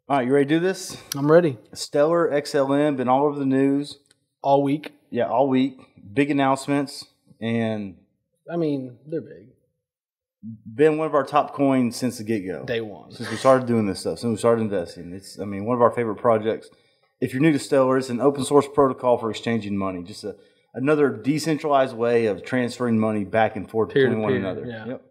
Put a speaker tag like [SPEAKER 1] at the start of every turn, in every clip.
[SPEAKER 1] All right, you ready to do this?
[SPEAKER 2] I'm ready.
[SPEAKER 1] Stellar, XLM, been all over the news.
[SPEAKER 2] All week.
[SPEAKER 1] Yeah, all week. Big announcements, and
[SPEAKER 2] I mean, they're big.
[SPEAKER 1] Been one of our top coins since the get-go.
[SPEAKER 2] Day one.
[SPEAKER 1] Since we started doing this stuff, since we started investing. It's, one of our favorite projects. If you're new to Stellar, it's an open source protocol for exchanging money. Just another decentralized way of transferring money back and forth between one another.
[SPEAKER 2] Yeah.
[SPEAKER 1] Yep.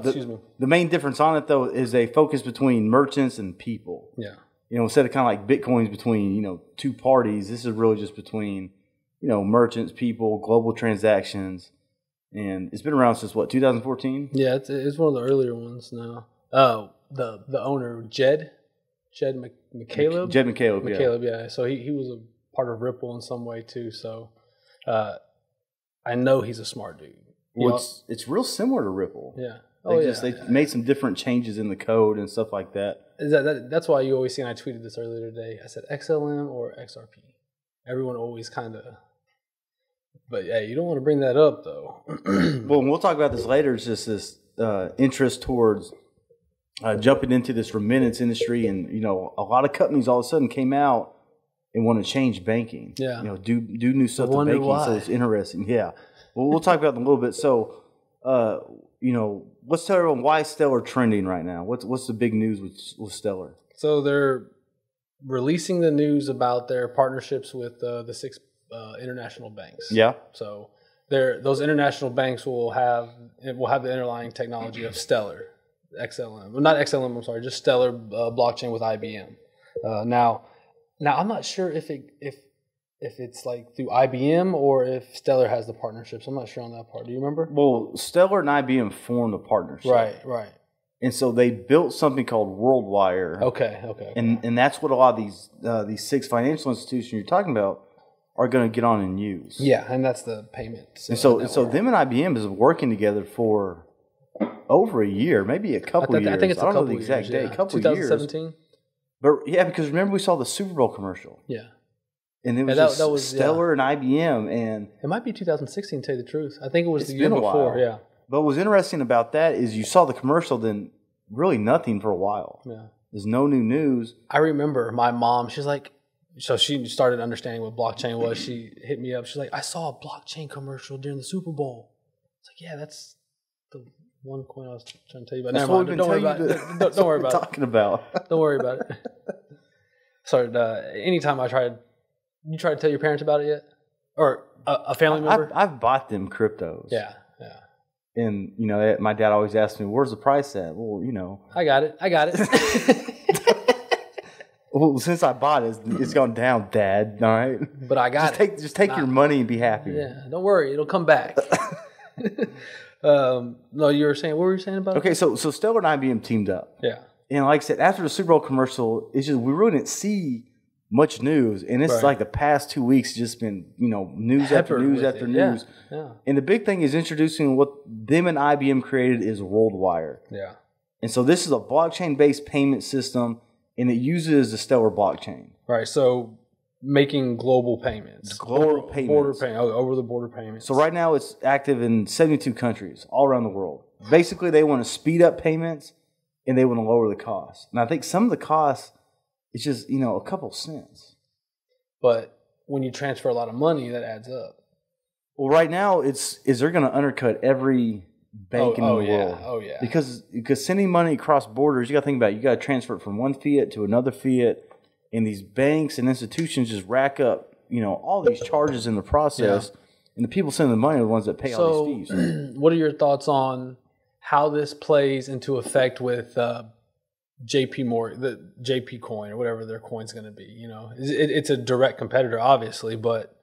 [SPEAKER 2] Excuse me.
[SPEAKER 1] The main difference on it, though, is a focus between merchants and people.
[SPEAKER 2] Yeah.
[SPEAKER 1] Instead of kind of like Bitcoins between, two parties, this is really just between, merchants, people, global transactions. And it's been around since, 2014?
[SPEAKER 2] Yeah, it's one of the earlier ones now. The owner, Jed McCaleb?
[SPEAKER 1] Jed McCaleb,
[SPEAKER 2] yeah. So he was a part of Ripple in some way, too. So I know he's a smart dude.
[SPEAKER 1] Well, it's real similar to Ripple.
[SPEAKER 2] Yeah.
[SPEAKER 1] They made some different changes in the code and stuff like that.
[SPEAKER 2] That's why you always see, and I tweeted this earlier today, I said XLM or XRP. Everyone always kind of, but yeah, you don't want to bring that up though.
[SPEAKER 1] Well, we'll talk about this later. It's just this interest towards jumping into this remittance industry, and a lot of companies all of a sudden came out and want to change banking.
[SPEAKER 2] Yeah.
[SPEAKER 1] Do new stuff to banking.
[SPEAKER 2] Why.
[SPEAKER 1] So it's interesting. Yeah. Well, we'll talk about them a little bit. So, what's why is Stellar trending right now? What's the big news with Stellar?
[SPEAKER 2] So they're releasing the news about their partnerships with the 6 international banks.
[SPEAKER 1] Yeah.
[SPEAKER 2] So those international banks will have the underlying technology of Stellar, XLM. Well, not XLM. I'm sorry, just Stellar blockchain with IBM. Now I'm not sure if it's like through IBM or if Stellar has the partnerships. I'm not sure on that part. Do you remember?
[SPEAKER 1] Well, Stellar and IBM formed a partnership.
[SPEAKER 2] Right.
[SPEAKER 1] And so they built something called WorldWire.
[SPEAKER 2] Okay.
[SPEAKER 1] And that's what a lot of these 6 financial institutions you're talking about are going to get on and use.
[SPEAKER 2] Yeah, and that's the payment.
[SPEAKER 1] And so them and IBM is working together for over a year, maybe a couple of years.
[SPEAKER 2] I think it's a couple
[SPEAKER 1] of years. I don't know the exact date.
[SPEAKER 2] Yeah.
[SPEAKER 1] A couple of years.
[SPEAKER 2] 2017?
[SPEAKER 1] But yeah, because remember we saw the Super Bowl commercial.
[SPEAKER 2] Yeah.
[SPEAKER 1] And it was
[SPEAKER 2] that was
[SPEAKER 1] Stellar and IBM. And
[SPEAKER 2] it might be 2016, to tell you the truth. I think it was the
[SPEAKER 1] been
[SPEAKER 2] year
[SPEAKER 1] a
[SPEAKER 2] before.
[SPEAKER 1] while.
[SPEAKER 2] Yeah.
[SPEAKER 1] But what was interesting about that is you saw the commercial, then really nothing for a while.
[SPEAKER 2] Yeah.
[SPEAKER 1] There's no new news.
[SPEAKER 2] I remember my mom, she's like, so she started understanding what blockchain was. She hit me up. She's like, I saw a blockchain commercial during the Super Bowl. It's like, yeah, that's the one coin I was trying to tell you about.
[SPEAKER 1] Never mind. Don't worry about it.
[SPEAKER 2] Don't worry about it.
[SPEAKER 1] Talking about.
[SPEAKER 2] Don't worry about it. Sorry. Anytime you try to tell your parents about it yet? Or a family member?
[SPEAKER 1] I've bought them cryptos.
[SPEAKER 2] Yeah.
[SPEAKER 1] And, my dad always asks me, where's the price at? Well,
[SPEAKER 2] I got it.
[SPEAKER 1] Well, since I bought it, it's gone down, Dad. All right?
[SPEAKER 2] But I got it.
[SPEAKER 1] Just take your money and be happy.
[SPEAKER 2] Yeah, don't worry. It'll come back. No, you were saying, what were you saying about it?
[SPEAKER 1] Okay, so Stellar and IBM teamed up.
[SPEAKER 2] Yeah.
[SPEAKER 1] And like I said, after the Super Bowl commercial, it's just we really didn't see much news. And it's like the past 2 weeks just been, news after news after news.
[SPEAKER 2] Yeah.
[SPEAKER 1] And the big thing is introducing what them and IBM created is WorldWire.
[SPEAKER 2] Yeah.
[SPEAKER 1] And so this is a blockchain-based payment system, and it uses the Stellar blockchain.
[SPEAKER 2] Right. So making global payments.
[SPEAKER 1] Global payments.
[SPEAKER 2] Over the border payments.
[SPEAKER 1] So right now it's active in 72 countries all around the world. Basically, they want to speed up payments, and they want to lower the cost. And I think some of the costs, it's just, a couple cents.
[SPEAKER 2] But when you transfer a lot of money, that adds up.
[SPEAKER 1] Well, right now, they're going to undercut every bank in the world.
[SPEAKER 2] Oh, yeah.
[SPEAKER 1] Because sending money across borders, you got to think about it. You got to transfer it from one fiat to another fiat. And these banks and institutions just rack up, all these charges in the process. Yeah. And the people sending the money are the ones that pay all these fees.
[SPEAKER 2] What are your thoughts on how this plays into effect with JP Morgan, the JP coin or whatever their coin's going to be? It's a direct competitor, obviously, but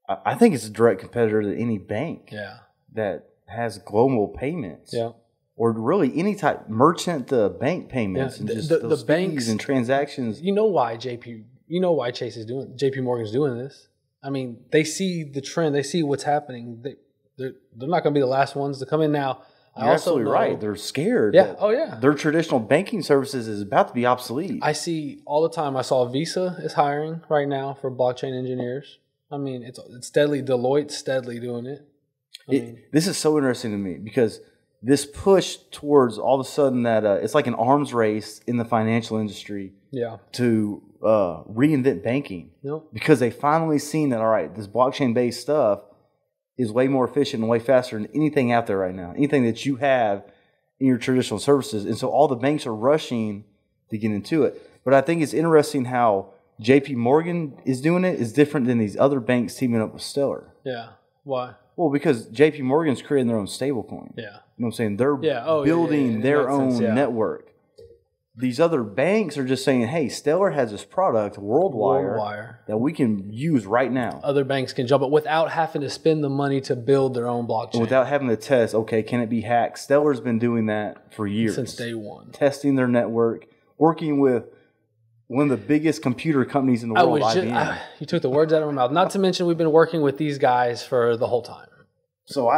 [SPEAKER 1] I think it's a direct competitor to any bank.
[SPEAKER 2] Yeah.
[SPEAKER 1] That has global payments.
[SPEAKER 2] Yeah.
[SPEAKER 1] Or really any type merchant to bank payments and just the banks and transactions.
[SPEAKER 2] You know why Chase is doing, JP Morgan's doing this. I mean, they see the trend, they see what's happening. They're not going to be the last ones to come in now.
[SPEAKER 1] You're absolutely right. They're scared.
[SPEAKER 2] Yeah. Oh, yeah.
[SPEAKER 1] Their traditional banking services is about to be obsolete.
[SPEAKER 2] I see all the time. I saw Visa is hiring right now for blockchain engineers. I mean, it's steadily, Deloitte's steadily doing it.
[SPEAKER 1] This is so interesting to me because this push towards all of a sudden that it's like an arms race in the financial industry to reinvent banking.
[SPEAKER 2] Yep.
[SPEAKER 1] Because they finally seen that, all right, this blockchain-based stuff is way more efficient and way faster than anything out there right now, anything that you have in your traditional services. And so all the banks are rushing to get into it. But I think it's interesting how JP Morgan is doing it is different than these other banks teaming up with Stellar.
[SPEAKER 2] Yeah. Why?
[SPEAKER 1] Well, because JP Morgan's creating their own stablecoin.
[SPEAKER 2] Yeah.
[SPEAKER 1] You know what I'm saying? They're building
[SPEAKER 2] their
[SPEAKER 1] own network. These other banks are just saying, hey, Stellar has this product, WorldWire, that we can use right now.
[SPEAKER 2] Other banks can jump it without having to spend the money to build their own blockchain.
[SPEAKER 1] And without having to test, okay, can it be hacked? Stellar's been doing that for years.
[SPEAKER 2] Since day one.
[SPEAKER 1] Testing their network, working with one of the biggest computer companies in the world, IBM.
[SPEAKER 2] You took the words out of my mouth. Not to mention we've been working with these guys for the whole time.
[SPEAKER 1] So,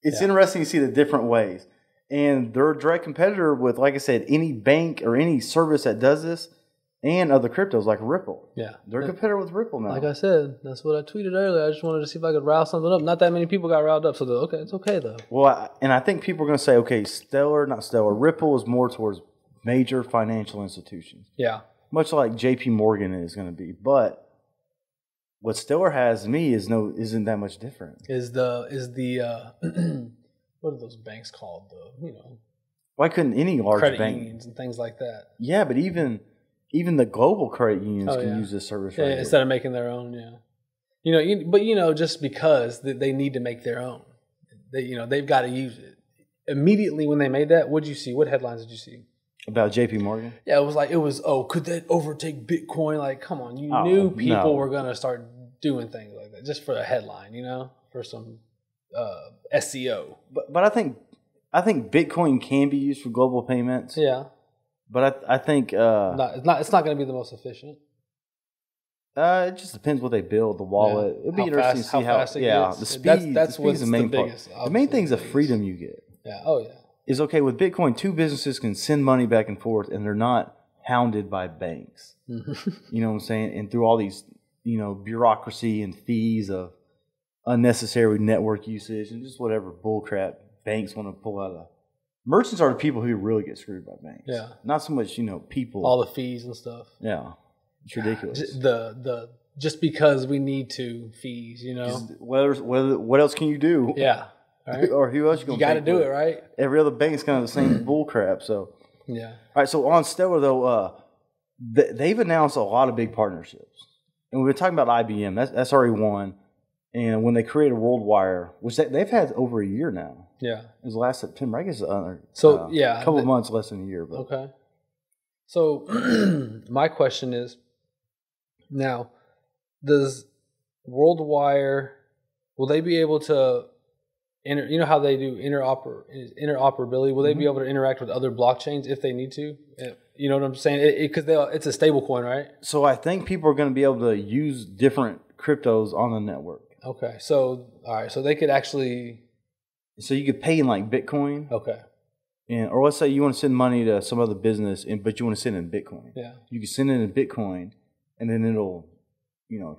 [SPEAKER 1] it's interesting to see the different ways. And they're a direct competitor with, like I said, any bank or any service that does this and other cryptos like Ripple.
[SPEAKER 2] Yeah.
[SPEAKER 1] They're a competitor with Ripple now.
[SPEAKER 2] Like I said, that's what I tweeted earlier. I just wanted to see if I could rile something up. Not that many people got riled up, so it's okay though.
[SPEAKER 1] Well, and I think people are going to say, okay, Ripple is more towards major financial institutions.
[SPEAKER 2] Yeah.
[SPEAKER 1] Much like JP Morgan is going to be. But what Stellar has to me isn't that much different.
[SPEAKER 2] Is the what are those banks called?
[SPEAKER 1] Why couldn't any large
[SPEAKER 2] credit
[SPEAKER 1] bank
[SPEAKER 2] unions and things like that?
[SPEAKER 1] Yeah, but even the global credit unions can use this service.
[SPEAKER 2] Yeah, instead of making their own. Yeah, just because they need to make their own, they've got to use it. Immediately when they made that, what did you see? What headlines did you see?
[SPEAKER 1] About JP Morgan?
[SPEAKER 2] Yeah, it was could that overtake Bitcoin? Like, come on, you knew people were gonna start doing things like that just for a headline, for some SEO.
[SPEAKER 1] But I think Bitcoin can be used for global payments.
[SPEAKER 2] Yeah.
[SPEAKER 1] But I think
[SPEAKER 2] it's not going to be the most efficient.
[SPEAKER 1] It just depends what they build. The wallet. It'd be interesting to see how fast it gets. The speed.
[SPEAKER 2] That's
[SPEAKER 1] what's the main part.
[SPEAKER 2] biggest.
[SPEAKER 1] The main thing is the freedom you get.
[SPEAKER 2] Yeah. Oh yeah.
[SPEAKER 1] Is okay with Bitcoin. Two businesses can send money back and forth, and they're not hounded by banks.
[SPEAKER 2] Mm-hmm.
[SPEAKER 1] You know what I'm saying? And through all these bureaucracy and fees of unnecessary network usage and just whatever bullcrap banks want to pull out of. Merchants are the people who really get screwed by banks.
[SPEAKER 2] Yeah.
[SPEAKER 1] Not so much, people.
[SPEAKER 2] All the fees and stuff.
[SPEAKER 1] Yeah. It's ridiculous.
[SPEAKER 2] Just because we need to fees,
[SPEAKER 1] What else can you do?
[SPEAKER 2] Yeah. Right?
[SPEAKER 1] Or who else you going to
[SPEAKER 2] got to do it, right?
[SPEAKER 1] Every other bank's kind of the same bullcrap. So.
[SPEAKER 2] Yeah.
[SPEAKER 1] All right. So on Stellar though, they've announced a lot of big partnerships, and we've been talking about IBM. That's already one. And when they created WorldWire, which they've had over a year now.
[SPEAKER 2] Yeah.
[SPEAKER 1] It was last September. I guess a couple of months, less than a year. But.
[SPEAKER 2] Okay. So my question is, now, does WorldWire, will they be able to, how they do interoperability, will they be able to interact with other blockchains if they need to? You know what I'm saying? Because it's a stable coin, right?
[SPEAKER 1] So I think people are going to be able to use different cryptos on the network.
[SPEAKER 2] Okay, so so they could actually.
[SPEAKER 1] So you could pay in like Bitcoin.
[SPEAKER 2] Okay.
[SPEAKER 1] Or let's say you want to send money to some other business, but you want to send it in Bitcoin.
[SPEAKER 2] Yeah. You
[SPEAKER 1] can send it in Bitcoin, and then it'll,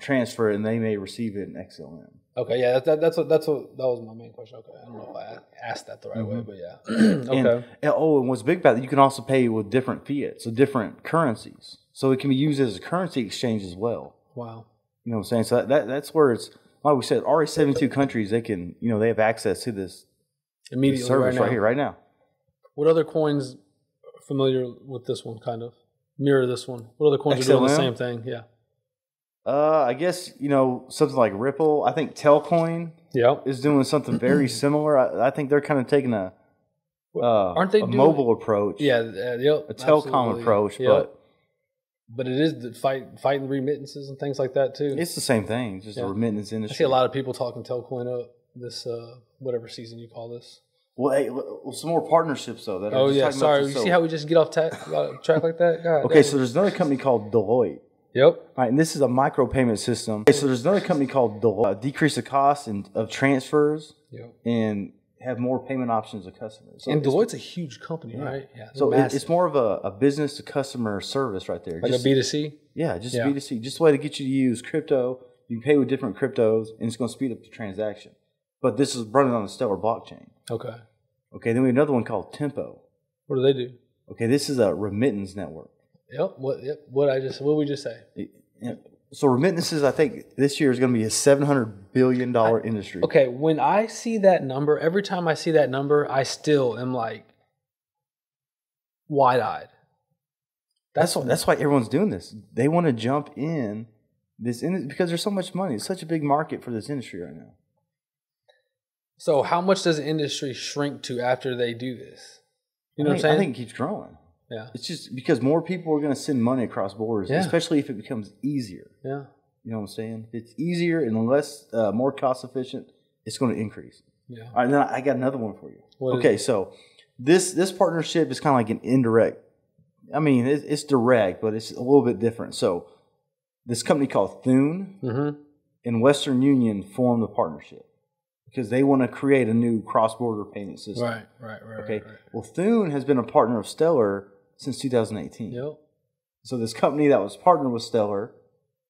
[SPEAKER 1] transfer it, and they may receive it in XLM.
[SPEAKER 2] Okay, yeah, that was my main question. Okay, I don't know if I asked that the right way, but yeah. Okay.
[SPEAKER 1] And what's big about it, you can also pay with different fiat, so different currencies. So it can be used as a currency exchange as well.
[SPEAKER 2] Wow.
[SPEAKER 1] You know what I'm saying? So that's where it's, like we said, already 72 countries, they can, they have access to this
[SPEAKER 2] immediately
[SPEAKER 1] service right now.
[SPEAKER 2] What other coins are familiar with this one, kind of? Mirror this one. What other coins are doing the same thing? Yeah.
[SPEAKER 1] I guess, something like Ripple. I think Telcoin is doing something very similar. I think they're kind of taking aren't they mobile approach.
[SPEAKER 2] Yeah.
[SPEAKER 1] A telecom approach,
[SPEAKER 2] but it is the fighting remittances and things like that too.
[SPEAKER 1] It's the same thing, just the remittance industry.
[SPEAKER 2] I see a lot of people talking Telcoin up this whatever season you call this.
[SPEAKER 1] Well, hey, some more partnerships though.
[SPEAKER 2] Sorry. You see how we just get off track like that? God,
[SPEAKER 1] okay, so there's another company called Deloitte.
[SPEAKER 2] Yep.
[SPEAKER 1] All right, and this is a micropayment system. Okay, so there's another company called Deloitte. Decrease the cost of transfers and have more payment options to customers. So
[SPEAKER 2] and Deloitte's a huge company, right? Yeah.
[SPEAKER 1] So it's more of a business to customer service right there.
[SPEAKER 2] Like a B2C?
[SPEAKER 1] Yeah, just B2C. Just a way to get you to use crypto. You can pay with different cryptos, and it's going to speed up the transaction. but this is running on the Stellar blockchain.
[SPEAKER 2] Okay.
[SPEAKER 1] Okay, then we have another one called Tempo.
[SPEAKER 2] What do they do?
[SPEAKER 1] Okay, this is a remittance network.
[SPEAKER 2] Yep. What we just say?
[SPEAKER 1] So remittances, I think this year is going to be a $700 billion industry.
[SPEAKER 2] Okay, when I see that number, every time I see that number, I still am like wide-eyed.
[SPEAKER 1] That's why everyone's doing this. They want to jump in this because there's so much money. It's such a big market for this industry right now.
[SPEAKER 2] So how much does the industry shrink to after they do this? You know what I'm saying?
[SPEAKER 1] I think it keeps growing.
[SPEAKER 2] Yeah.
[SPEAKER 1] It's just because more people are going to send money across borders, especially if it becomes easier.
[SPEAKER 2] Yeah.
[SPEAKER 1] You know what I'm saying? If it's easier and less, more cost efficient, it's going to increase.
[SPEAKER 2] Yeah.
[SPEAKER 1] All right, then I got another one for you. So this partnership is kind of like an indirect. I mean, it's direct, but it's a little bit different. So this company called Thune and Western Union formed the partnership because they want to create a new cross-border payment system.
[SPEAKER 2] Right.
[SPEAKER 1] Okay. Well, Thune has been a partner of Stellar since 2018.
[SPEAKER 2] Yep.
[SPEAKER 1] So this company that was partnered with Stellar,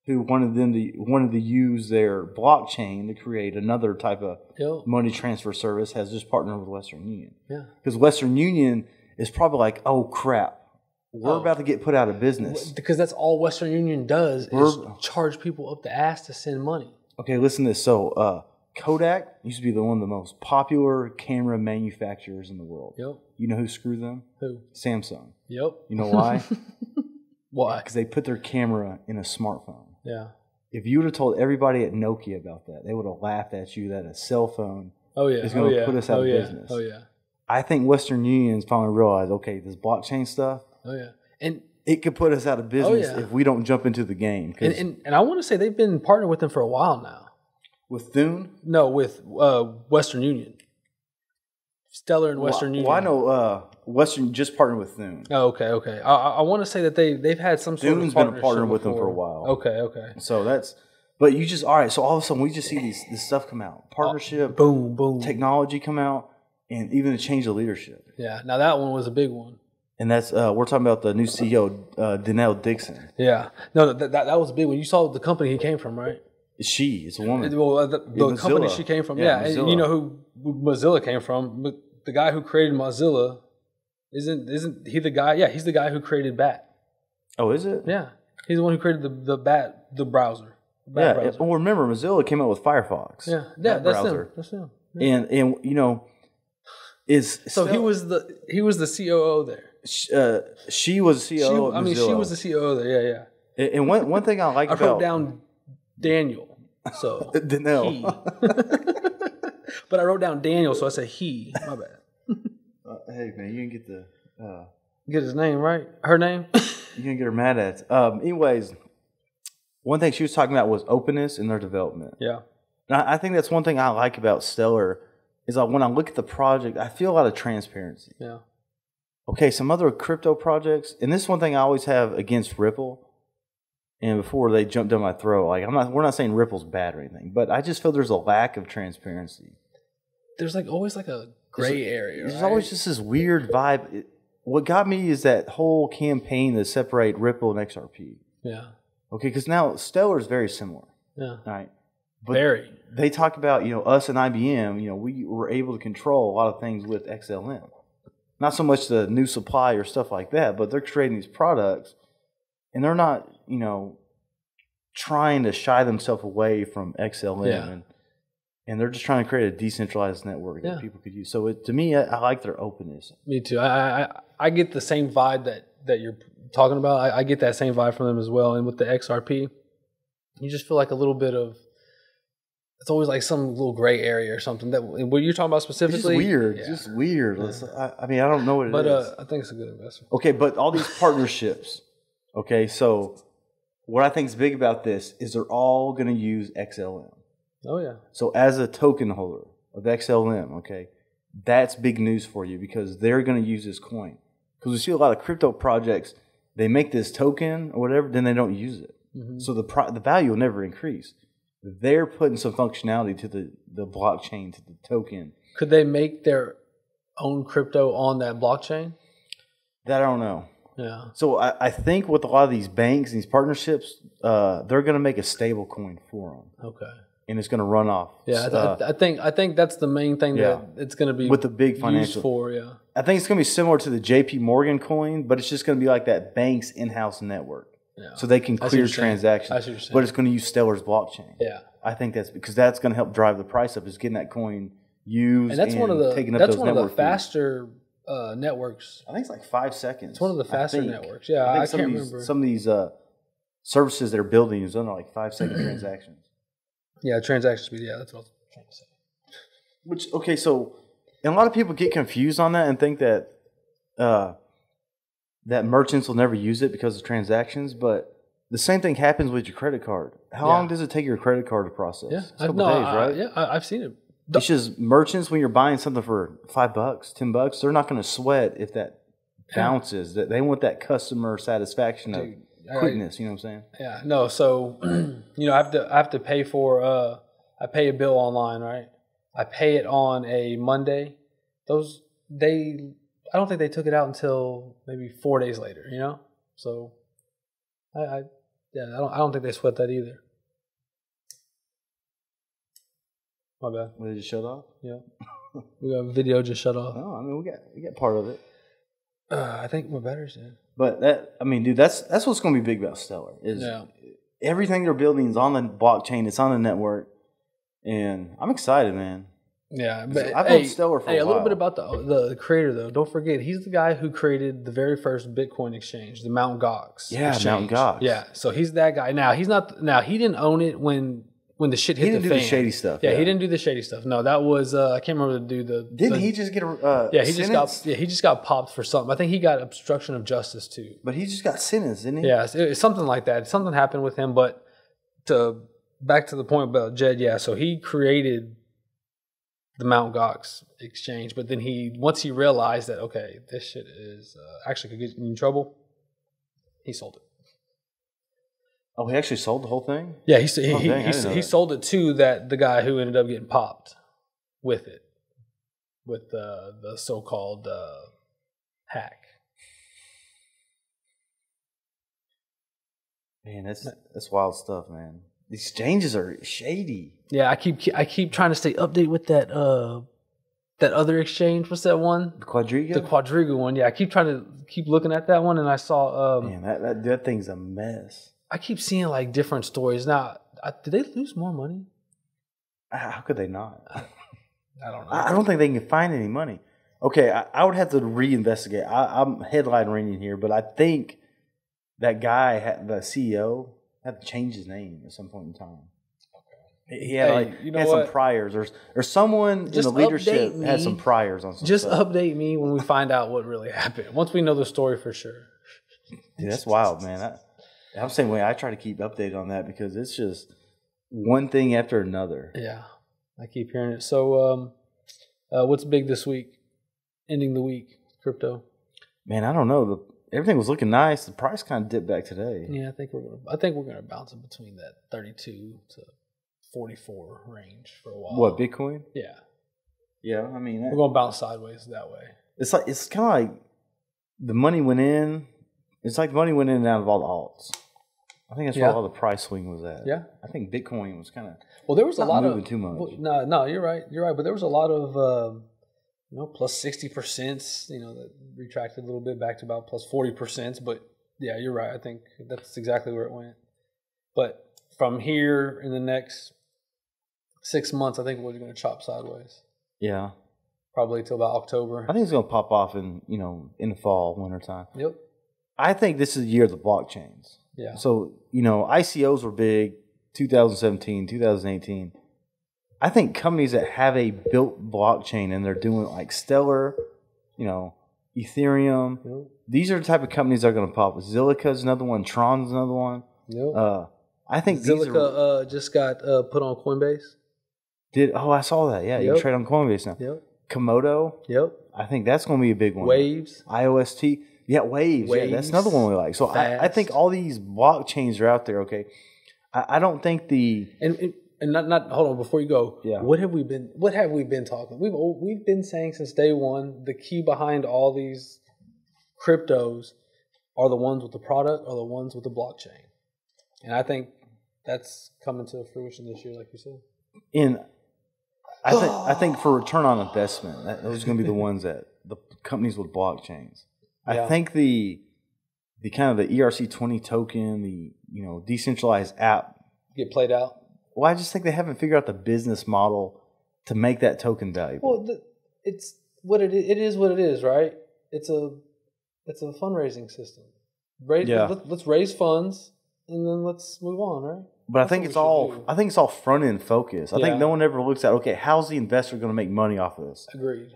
[SPEAKER 1] who wanted to use their blockchain to create another type of money transfer service, has just partnered with Western Union.
[SPEAKER 2] Yeah.
[SPEAKER 1] Because Western Union is probably like, oh crap, we're about to get put out of business.
[SPEAKER 2] Because that's all Western Union does is charge people up the ass to send money.
[SPEAKER 1] Okay, listen to this. So Kodak used to be one of the most popular camera manufacturers in the world.
[SPEAKER 2] Yep.
[SPEAKER 1] You know who screwed them?
[SPEAKER 2] Who?
[SPEAKER 1] Samsung.
[SPEAKER 2] Yep.
[SPEAKER 1] You know why?
[SPEAKER 2] Why?
[SPEAKER 1] Because they put their camera in a smartphone.
[SPEAKER 2] Yeah.
[SPEAKER 1] If you would have told everybody at Nokia about that, they would have laughed at you that a cell phone is going to put us out of business.
[SPEAKER 2] Oh, yeah.
[SPEAKER 1] I think Western Union's finally realized, okay, this blockchain stuff,
[SPEAKER 2] and
[SPEAKER 1] it could put us out of business if we don't jump into the game.
[SPEAKER 2] And I want to say they've been partnered with them for a while now.
[SPEAKER 1] With Thune?
[SPEAKER 2] No, with Western Union. Stellar and Western Union.
[SPEAKER 1] Well, I know Western just partnered with Thune.
[SPEAKER 2] Oh, okay. I want to say that they've had some sort
[SPEAKER 1] Thune's
[SPEAKER 2] of partnership
[SPEAKER 1] been a partner with them for a while.
[SPEAKER 2] Okay.
[SPEAKER 1] So but you just, all right, so all of a sudden we just see this stuff come out. Partnership,
[SPEAKER 2] boom.
[SPEAKER 1] Technology come out, and even a change of leadership.
[SPEAKER 2] Yeah, now that one was a big one.
[SPEAKER 1] And that's, we're talking about the new CEO, Danelle Dixon.
[SPEAKER 2] Yeah. No, that was a big one. You saw the company he came from, right?
[SPEAKER 1] It's a woman.
[SPEAKER 2] Well, the company she came from, and you know who Mozilla came from. The guy who created Mozilla, isn't he the guy? Yeah, he's the guy who created Bat.
[SPEAKER 1] Oh, is it?
[SPEAKER 2] Yeah, he's the one who created the browser.
[SPEAKER 1] Browser. Well, remember Mozilla came out with Firefox.
[SPEAKER 2] Yeah, that's him.
[SPEAKER 1] Yeah. And you know,
[SPEAKER 2] he was the COO there.
[SPEAKER 1] She was the COO.
[SPEAKER 2] I mean, she was the COO there. Yeah.
[SPEAKER 1] And one thing I like
[SPEAKER 2] I wrote down Daniel, so
[SPEAKER 1] Danelle.
[SPEAKER 2] But I wrote down Daniel, so I said he. My bad.
[SPEAKER 1] Hey man, you can get
[SPEAKER 2] get his name right. Her name.
[SPEAKER 1] You can get her mad at. Anyways, one thing she was talking about was openness in their development.
[SPEAKER 2] Yeah.
[SPEAKER 1] And I think that's one thing I like about Stellar is like when I look at the project, I feel a lot of transparency.
[SPEAKER 2] Yeah.
[SPEAKER 1] Okay, some other crypto projects, and this is one thing I always have against Ripple. And before they jump down my throat, like we're not saying Ripple's bad or anything, but I just feel there's a lack of transparency.
[SPEAKER 2] There's always a gray area.
[SPEAKER 1] There's always just this weird vibe. What got me is that whole campaign to separate Ripple and XRP.
[SPEAKER 2] Yeah.
[SPEAKER 1] Okay, because now Stellar is very similar.
[SPEAKER 2] Yeah.
[SPEAKER 1] Right. But
[SPEAKER 2] very.
[SPEAKER 1] They talk about us and IBM. We were able to control a lot of things with XLM. Not so much the new supply or stuff like that, but they're creating these products, and they're not trying to shy themselves away from XLM, and they're just trying to create a decentralized network that people could use. So to me, I like their openness.
[SPEAKER 2] Me too. I get the same vibe that you're talking about. I get that same vibe from them as well. And with the XRP, you just feel like a little bit of, it's always like some little gray area or something. That what you're talking about specifically,
[SPEAKER 1] it's just weird. It's just weird. Yeah. I mean, I don't know what it is.
[SPEAKER 2] But I think it's a good investment.
[SPEAKER 1] Okay, but all these partnerships. Okay, so what I think is big about this is they're all going to use XLM.
[SPEAKER 2] Oh, yeah.
[SPEAKER 1] So as a token holder of XLM, okay, that's big news for you because they're going to use this coin. Because we see a lot of crypto projects, they make this token or whatever, then they don't use it. Mm-hmm. So the value will never increase. They're putting some functionality to the blockchain, to the token.
[SPEAKER 2] Could they make their own crypto on that blockchain?
[SPEAKER 1] That I don't know.
[SPEAKER 2] Yeah.
[SPEAKER 1] So I think with a lot of these banks, these partnerships, they're going to make a stable coin for them.
[SPEAKER 2] Okay.
[SPEAKER 1] and it's going to run off.
[SPEAKER 2] Yeah, I think that's the main thing that it's going to be
[SPEAKER 1] with the big financial
[SPEAKER 2] used for. Yeah,
[SPEAKER 1] I think it's going to be similar to the J.P. Morgan coin, but it's just going to be like that bank's in-house network, so they can clear transactions. But it's going to use Stellar's blockchain.
[SPEAKER 2] Yeah,
[SPEAKER 1] I think that's because that's going to help drive the price up. Is getting that coin used,
[SPEAKER 2] and that's one of the faster networks.
[SPEAKER 1] I think it's like 5 seconds.
[SPEAKER 2] It's one of the faster networks. Yeah, I can't remember.
[SPEAKER 1] Some of these services they're building is under like 5-second transactions.
[SPEAKER 2] Yeah, transaction speed. Yeah, that's what I was trying to say.
[SPEAKER 1] Which, okay, so and a lot of people get confused on that and think that that merchants will never use it because of transactions, but the same thing happens with your credit card. How long does it take your credit card to process?
[SPEAKER 2] Yeah,
[SPEAKER 1] it's a couple days, right?
[SPEAKER 2] I've seen it.
[SPEAKER 1] It's just merchants, when you're buying something for $5, $10, they're not going to sweat if that bounces. That they want that customer satisfaction of quickness. You know what I'm saying?
[SPEAKER 2] Yeah. No. So, I have to pay for. I pay a bill online, right? I pay it on a Monday. I don't think they took it out until maybe 4 days later. So, I don't think they sweat that either. My bad.
[SPEAKER 1] Did it just shut off?
[SPEAKER 2] Yeah. We got video just shut off.
[SPEAKER 1] No, I mean we got part of it.
[SPEAKER 2] I think my battery's in.
[SPEAKER 1] But that's what's going to be big about Stellar is everything they're building is on the blockchain. It's on the network, and I'm excited, man.
[SPEAKER 2] Yeah, but
[SPEAKER 1] I've known Stellar for a while.
[SPEAKER 2] A little bit about the creator though. Don't forget, he's the guy who created the very first Bitcoin exchange, the Mt. Gox.
[SPEAKER 1] Yeah,
[SPEAKER 2] exchange.
[SPEAKER 1] Mt. Gox.
[SPEAKER 2] Yeah, so he's that guy. Now he didn't own it when the shit hit the fan.
[SPEAKER 1] He didn't do the shady stuff.
[SPEAKER 2] Yeah, he didn't do the shady stuff. No, that was I can't remember to do the.
[SPEAKER 1] Didn't he just get a?
[SPEAKER 2] He just got popped for something. I think he got obstruction of justice too.
[SPEAKER 1] But he just got sentenced, didn't he?
[SPEAKER 2] Yeah, it's something like that. Something happened with him. But back to the point about Jed. Yeah, so he created the Mt. Gox exchange, but then once he realized that this shit is actually could get you in trouble, he sold it.
[SPEAKER 1] Oh, he actually sold the whole thing?
[SPEAKER 2] Yeah, he sold it to the guy who ended up getting popped with it, with the so-called hack.
[SPEAKER 1] Man, that's wild stuff, man. These exchanges are shady.
[SPEAKER 2] Yeah, I keep trying to stay updated with that other exchange. What's that one?
[SPEAKER 1] The Quadriga?
[SPEAKER 2] The Quadriga one. Yeah, I keep trying to keep looking at that one, and I saw.
[SPEAKER 1] Man, that thing's a mess.
[SPEAKER 2] I keep seeing like different stories. Now, did they lose more money?
[SPEAKER 1] How could they not?
[SPEAKER 2] I don't know.
[SPEAKER 1] I don't think they can find any money. Okay, I would have to reinvestigate. I'm headline reading here, but I think that guy, the CEO, had to change his name at some point in time. Okay. He had some priors, or someone in the leadership had some priors on some stuff.
[SPEAKER 2] Update me when we find out what really happened. Once we know the story for sure.
[SPEAKER 1] Dude, that's wild, man. I'm saying, I try to keep updated on that because it's just one thing after another.
[SPEAKER 2] Yeah, I keep hearing it. So, what's big this week? Ending the week, crypto.
[SPEAKER 1] Man, I don't know. Everything was looking nice. The price kind of dipped back today.
[SPEAKER 2] Yeah, I think we're gonna bounce in between that 32 to 44 range for a while.
[SPEAKER 1] What, Bitcoin?
[SPEAKER 2] Yeah.
[SPEAKER 1] Yeah, I mean,
[SPEAKER 2] we're gonna bounce sideways that way.
[SPEAKER 1] It's kind of like the money went in. It's like the money went in and out of all the alts. I think that's where all the price swing was at.
[SPEAKER 2] Yeah.
[SPEAKER 1] I think Bitcoin was kind of
[SPEAKER 2] there was a lot
[SPEAKER 1] moving too much.
[SPEAKER 2] Well, no, you're right. But there was a lot of plus 60%. That retracted a little bit back to about plus 40%. But yeah, you're right. I think that's exactly where it went. But from here in the next 6 months, I think we're going to chop sideways.
[SPEAKER 1] Yeah.
[SPEAKER 2] Probably till about October.
[SPEAKER 1] I think it's going to pop off in the fall, winter time.
[SPEAKER 2] Yep.
[SPEAKER 1] I think this is the year of the blockchains.
[SPEAKER 2] Yeah.
[SPEAKER 1] So, ICOs were big 2017, 2018. I think companies that have a built blockchain and they're doing like Stellar, Ethereum, these are the type of companies that are going to pop. Zilliqa's another one. Tron's another one.
[SPEAKER 2] Yep.
[SPEAKER 1] I think
[SPEAKER 2] Zilliqa just got put on Coinbase.
[SPEAKER 1] I saw that. Yeah, you can trade on Coinbase now.
[SPEAKER 2] Yep.
[SPEAKER 1] Komodo.
[SPEAKER 2] Yep.
[SPEAKER 1] I think that's going to be a big one.
[SPEAKER 2] Waves.
[SPEAKER 1] IOST. Yeah, Waves. Yeah, that's another one we like. So I think all these blockchains are out there. Okay, I don't think
[SPEAKER 2] and not hold on before you go.
[SPEAKER 1] Yeah.
[SPEAKER 2] What have we been talking? We've been saying since day one the key behind all these cryptos are the ones with the product or the ones with the blockchain, and I think that's coming to fruition this year, like you said.
[SPEAKER 1] I think for return on investment, those are going to be the ones that the companies with blockchains. Yeah. I think the kind of the ERC20 token, the decentralized app
[SPEAKER 2] get played out.
[SPEAKER 1] Well, I just think they haven't figured out the business model to make that token valuable.
[SPEAKER 2] Well, it's what it is. What it is, right? It's a fundraising system. Let's raise funds and then let's move on, right?
[SPEAKER 1] But I think it's all front end focused. I think no one ever looks at, okay, how's the investor going to make money off of this?
[SPEAKER 2] Agreed.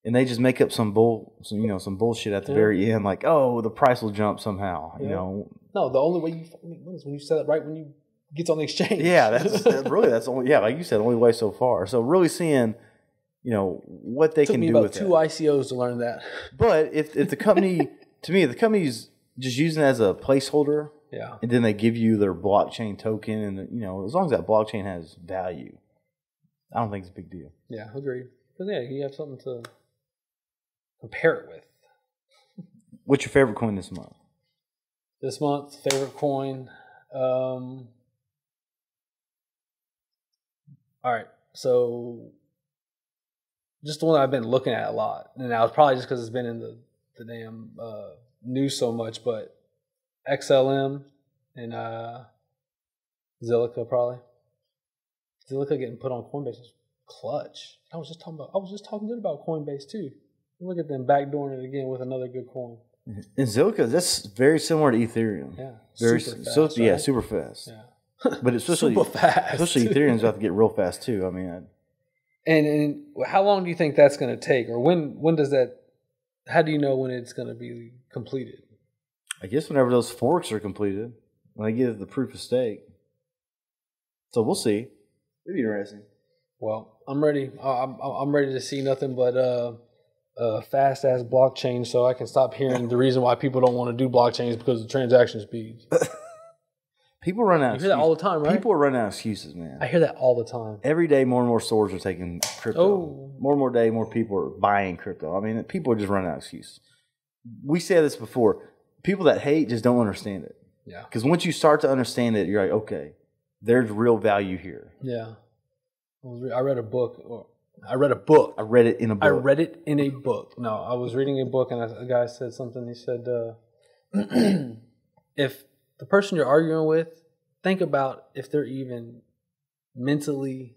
[SPEAKER 1] And they just make up some bullshit at the very end, like, oh, the price will jump somehow. No,
[SPEAKER 2] the only way you make money is when you sell it right when you get on the exchange.
[SPEAKER 1] Yeah, that's only like you said, the only way so far. So really seeing, what they can do with it.
[SPEAKER 2] Took me about 2 ICOs to learn that.
[SPEAKER 1] But if the company, to me, if the company's just using it as a placeholder, and then they give you their blockchain token, and as long as that blockchain has value, I don't think it's a big deal.
[SPEAKER 2] Yeah, agreed. Because you have something to compare it with.
[SPEAKER 1] What's your favorite coin this month?
[SPEAKER 2] This month, favorite coin. All right, so just the one I've been looking at a lot, and now it's probably just because it's been in the damn news so much, but XLM and Zilliqa probably. Zilliqa getting put on Coinbase is clutch. I was just talking good about Coinbase too. Look at them backdooring it again with another good coin.
[SPEAKER 1] And Zilliqa, that's very similar to Ethereum.
[SPEAKER 2] Yeah,
[SPEAKER 1] very
[SPEAKER 2] super fast.
[SPEAKER 1] Yeah, super fast.
[SPEAKER 2] Yeah,
[SPEAKER 1] but especially
[SPEAKER 2] super fast.
[SPEAKER 1] Especially Ethereum's about to get real fast too. I mean,
[SPEAKER 2] and how long do you think that's going to take, or when does that? How do you know when it's going to be completed?
[SPEAKER 1] I guess whenever those forks are completed, when they get the proof of stake. So we'll see. It'll be interesting.
[SPEAKER 2] Well, I'm ready. I'm ready to see nothing but fast ass blockchain, so I can stop hearing the reason why people don't want to do blockchains because of transaction speeds.
[SPEAKER 1] People run out.
[SPEAKER 2] You hear that all the time, right?
[SPEAKER 1] People are running out of excuses, man.
[SPEAKER 2] I hear that all the time.
[SPEAKER 1] Every day, more and more stores are taking crypto.
[SPEAKER 2] Oh.
[SPEAKER 1] More and more day, more people are buying crypto. I mean, people are just running out of excuses. We said this before. People that hate just don't understand it.
[SPEAKER 2] Yeah.
[SPEAKER 1] Because once you start to understand it, you're like, okay, there's real value here.
[SPEAKER 2] Yeah. I read a book. I read it in a book. No, I was reading a book, and a guy said something. He said, if the person you're arguing with, think about if they're even mentally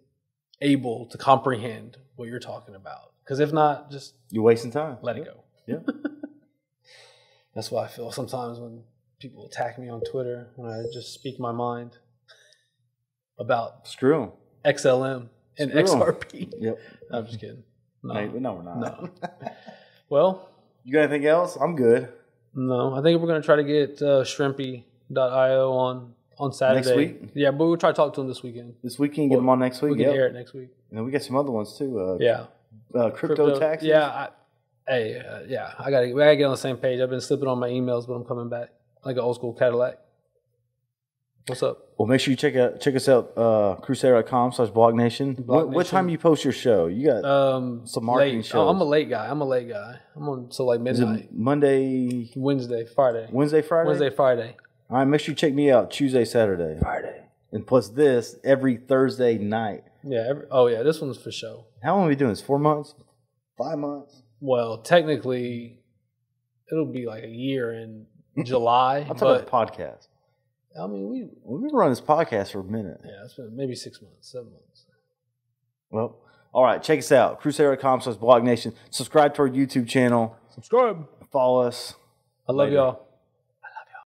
[SPEAKER 2] able to comprehend what you're talking about. Because if not, just...
[SPEAKER 1] You're wasting time.
[SPEAKER 2] Let it go.
[SPEAKER 1] Yeah.
[SPEAKER 2] That's why I feel sometimes when people attack me on Twitter, when I just speak my mind about...
[SPEAKER 1] Screw them.
[SPEAKER 2] XLM and XRP.
[SPEAKER 1] Yep.
[SPEAKER 2] I'm just kidding. No,
[SPEAKER 1] hey, no we're not.
[SPEAKER 2] No. Well...
[SPEAKER 1] You got anything else? I'm good.
[SPEAKER 2] No, I think we're going to try to get Shrimpy.io on Saturday.
[SPEAKER 1] Next week?
[SPEAKER 2] Yeah, but we'll try to talk to him this weekend.
[SPEAKER 1] This weekend, get them on next week?
[SPEAKER 2] We can air it next week.
[SPEAKER 1] And we got some other ones too.
[SPEAKER 2] Crypto
[SPEAKER 1] taxes?
[SPEAKER 2] Yeah. I gotta get on the same page. I've been slipping on my emails, but I'm coming back like an old school Cadillac. What's up?
[SPEAKER 1] Well, make sure you check us out, crusader.com/BlockNation. What time do you post your show? You got some marketing shows.
[SPEAKER 2] I'm a late guy. I'm on till like midnight.
[SPEAKER 1] Is it Monday?
[SPEAKER 2] Wednesday, Friday.
[SPEAKER 1] Wednesday, Friday? All right, make sure you check me out Tuesday, Saturday.
[SPEAKER 2] Friday.
[SPEAKER 1] And plus this every Thursday night.
[SPEAKER 2] Yeah. This one's for show.
[SPEAKER 1] How long are we doing this? 4 months? 5 months?
[SPEAKER 2] Well, technically, it'll be like a year in July.
[SPEAKER 1] I'm talking about the podcast.
[SPEAKER 2] I mean,
[SPEAKER 1] we've been running this podcast for a minute.
[SPEAKER 2] Yeah, it's been maybe 6 months, 7 months.
[SPEAKER 1] Well, all right, check us out. Crusader.com/BlockNation. Subscribe to our YouTube channel.
[SPEAKER 2] Subscribe.
[SPEAKER 1] Follow us.
[SPEAKER 2] I love y'all.